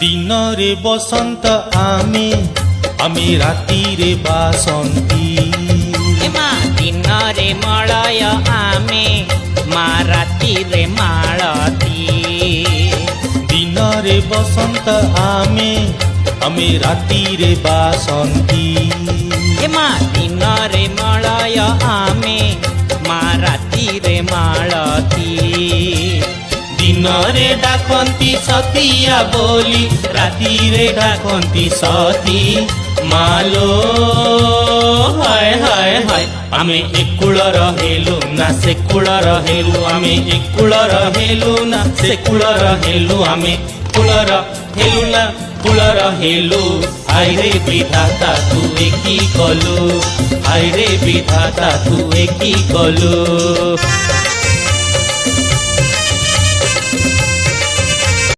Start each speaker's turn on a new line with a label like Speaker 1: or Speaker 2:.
Speaker 1: दिन रे बसंत आमे आमे राती रे बासंती
Speaker 2: मा दिन रे मलय आमे मा राती रे मालती
Speaker 1: दिन रे बसंत आमे आमे राती रे बासंती
Speaker 2: मा दिन रे मलय आमे मा राती रे मालती
Speaker 1: दिन रे डाकंती सतिया बोली राती रे डाकंती सती मालो हाय हाय हाय आमे एकुळ रहेलु ना सेकुळ रहेलु आमे एकुळ रहेलु ना सेकुळ रहेलु आमे कुळ रहेलु ना कुळ रहेलु हाय रे विधाता तू एकी कलु हाय रे विधाता तू एकी कलु।